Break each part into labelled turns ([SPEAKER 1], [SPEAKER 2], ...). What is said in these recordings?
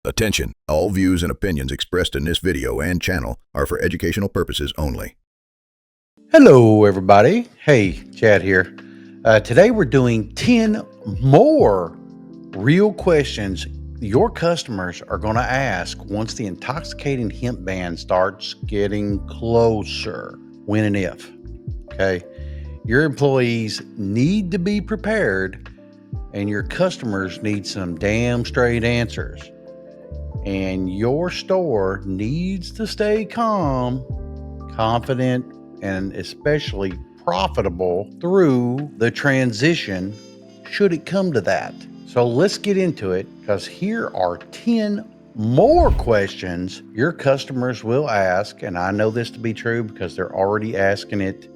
[SPEAKER 1] Attention, all views and opinions expressed in this video and channel are for educational purposes only.
[SPEAKER 2] Hello everybody, hey, Chad here. Today we're doing 10 more real questions your customers are going to ask once the intoxicating hemp ban starts getting closer. When and if, okay? Your employees need to be prepared and your customers need some damn straight answers. And your store needs to stay calm, confident, and especially profitable through the transition should it come to that. So let's get into it, because here are 10 more questions your customers will ask. And I know this to be true because they're already asking it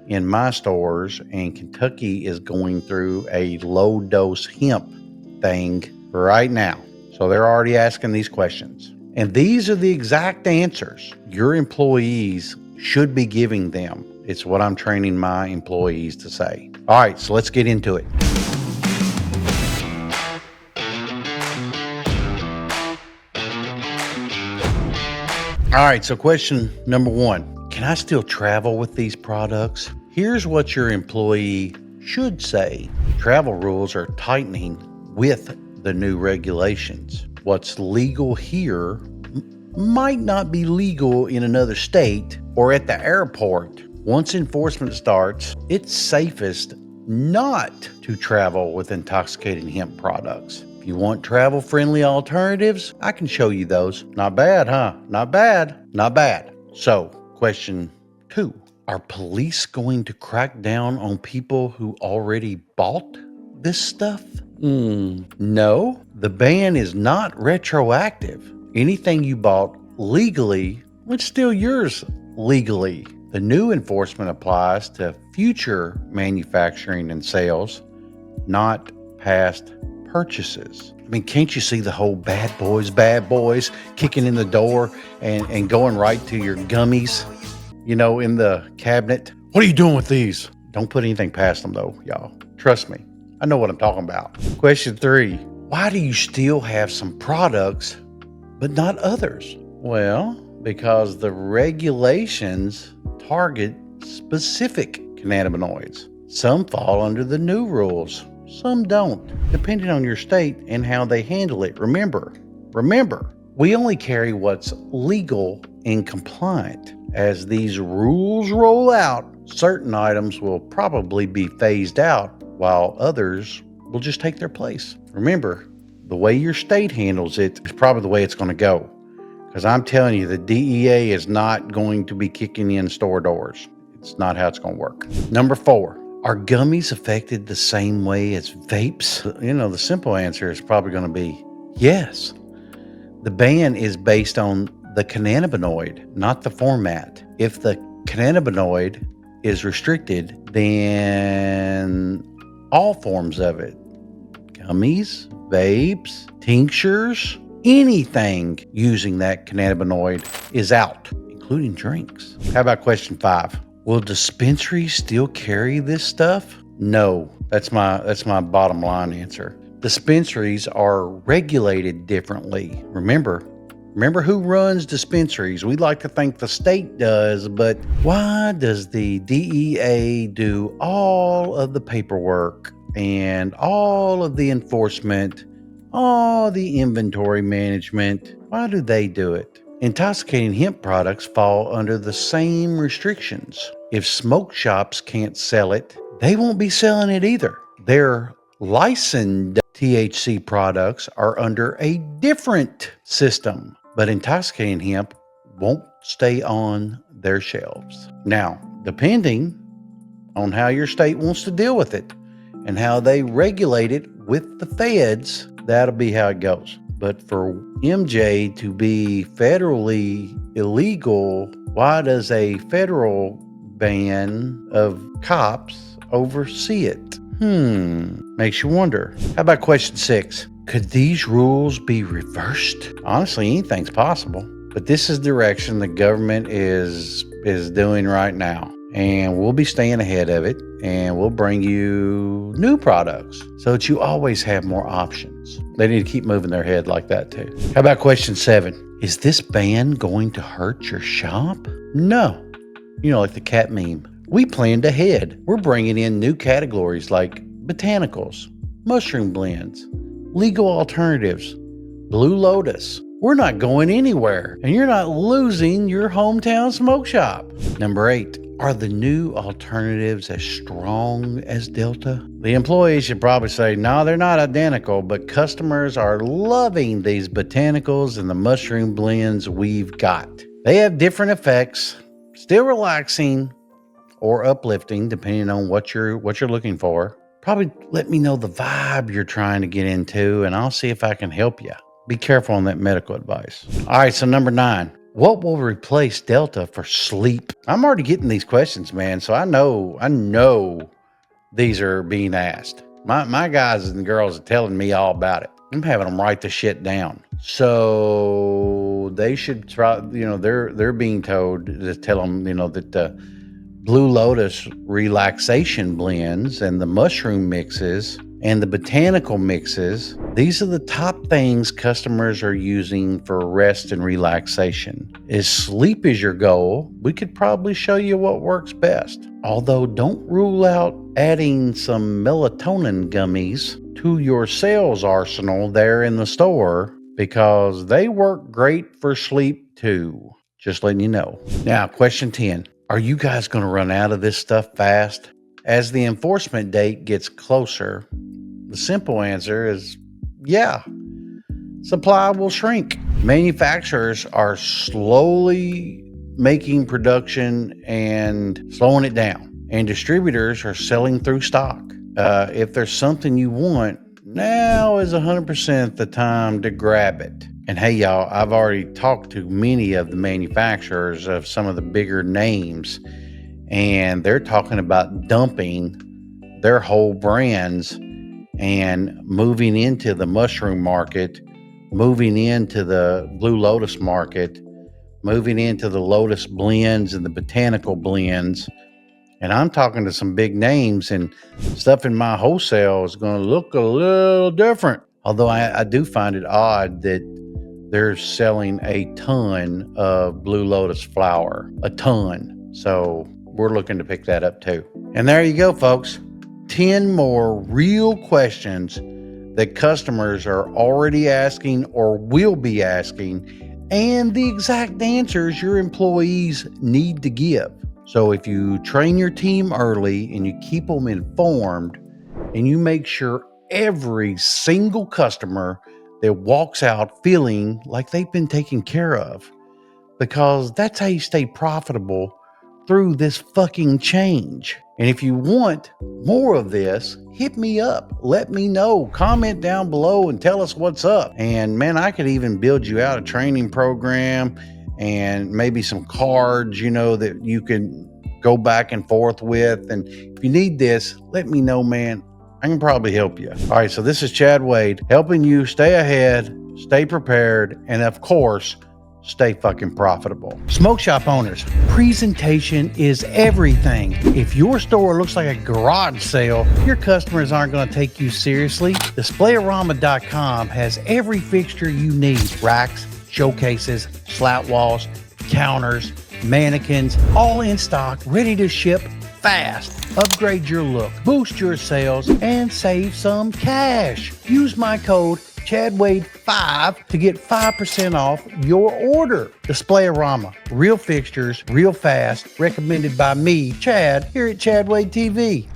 [SPEAKER 2] in my stores, and Kentucky is going through a low dose hemp thing right now. So they're already asking these questions. And these are the exact answers your employees should be giving them. It's what I'm training my employees to say. All right, so let's get into it. All right, so question number one, can I still travel with these products? Here's what your employee should say. Travel rules are tightening with the new regulations. What's legal here might not be legal in another state or at the airport. Once enforcement starts, it's safest not to travel with intoxicating hemp products. If you want travel-friendly alternatives, I can show you those. Not bad, huh? Not bad. Not bad. So, question 2. Are police going to crack down on people who already bought this stuff? No, the ban is not retroactive. Anything you bought legally, it's still yours legally. The new enforcement applies to future manufacturing and sales, not past purchases. I mean, can't you see the whole bad boys kicking in the door and going right to your gummies, in the cabinet? What are you doing with these? Don't put anything past them though, y'all. Trust me. I know what I'm talking about. Question 3. Why do you still have some products but not others? Well, because the regulations target specific cannabinoids. Some fall under the new rules, some don't, depending on your state and how they handle it. Remember, we only carry what's legal and compliant. As these rules roll out, certain items will probably be phased out, while others will just take their place. Remember, the way your state handles it is probably the way it's going to go. Because I'm telling you, the DEA is not going to be kicking in store doors. It's not how it's going to work. Number 4, are gummies affected the same way as vapes? The simple answer is probably going to be yes. The ban is based on the cannabinoid, not the format. If the cannabinoid is restricted, then all forms of it, gummies, vapes, tinctures, anything using that cannabinoid is out, including drinks. How about question 5? Will dispensaries still carry this stuff? No, that's my bottom line answer. Dispensaries are regulated differently. Remember who runs dispensaries. We like to think the state does, but why does the DEA do all of the paperwork and all of the enforcement, all the inventory management? Why do they do it? Intoxicating hemp products fall under the same restrictions. If smoke shops can't sell it, they won't be selling it either. Their licensed THC products are under a different system, but intoxicating hemp won't stay on their shelves. Now, depending on how your state wants to deal with it and how they regulate it with the feds, that'll be how it goes. But for MJ to be federally illegal, why does a federal ban of cops oversee it? Makes you wonder. How about question 6? Could these rules be reversed? Honestly, anything's possible. But this is direction the government is doing right now. and we'll be staying ahead of it, and we'll bring you new products so that you always have more options. They need to keep moving their head like that too. How about question 7? Is this ban going to hurt your shop? No. You know, like the cat meme. We planned ahead. We're bringing in new categories like botanicals, mushroom blends, legal alternatives, Blue Lotus. We're not going anywhere, and you're not losing your hometown smoke shop. Number 8, are the new alternatives as strong as Delta? The employees should probably say, no, they're not identical, but customers are loving these botanicals and the mushroom blends we've got. They have different effects, still relaxing or uplifting, depending on what you're looking for. Probably let me know the vibe you're trying to get into, and I'll see if I can help you. Be careful on that medical advice. All right, so number 9. What will replace Delta for sleep? I'm already getting these questions, man, so I know these are being asked. My guys and girls are telling me all about it. I'm having them write the shit down. So they should try, they're being told to tell them, that the Blue Lotus relaxation blends and the mushroom mixes and the botanical mixes, these are the top things customers are using for rest and relaxation. If sleep is your goal, we could probably show you what works best. Although don't rule out adding some melatonin gummies to your sales arsenal there in the store, because they work great for sleep too. Just letting you know. Now, question 10. Are you guys going to run out of this stuff fast? As the enforcement date gets closer, the simple answer is yeah. Supply will shrink. Manufacturers are slowly making production and slowing it down, and distributors are selling through stock. If there's something you want, now is 100% the time to grab it. And hey, y'all, I've already talked to many of the manufacturers of some of the bigger names, and they're talking about dumping their whole brands and moving into the mushroom market, moving into the Blue Lotus market, moving into the Lotus blends and the botanical blends. And I'm talking to some big names, and stuff in my wholesale is going to look a little different. Although I do find it odd that they're selling a ton of Blue Lotus flower, a ton. So we're looking to pick that up too. And there you go, folks. 10 more real questions that customers are already asking or will be asking, and the exact answers your employees need to give. So if you train your team early and you keep them informed, and you make sure every single customer that walks out feeling like they've been taken care of, because that's how you stay profitable through this fucking change. And if you want more of this, hit me up. Let me know. Comment down below and tell us what's up. And man, I could even build you out a training program and maybe some cards, that you can go back and forth with. And if you need this, let me know, man. I can probably help you. All right, so this is Chad Wade, helping you stay ahead, stay prepared, and of course, stay fucking profitable. Smoke shop owners, presentation is everything. If your store looks like a garage sale, your customers aren't going to take you seriously. Displayarama.com has every fixture you need. Racks, showcases, slat walls, counters, mannequins, all in stock, ready to ship fast. Upgrade your look, boost your sales, and save some cash. Use my code ChadWade5 to get 5% off your order. Displayarama, real fixtures, real fast, recommended by me, Chad, here at Chad Wade TV.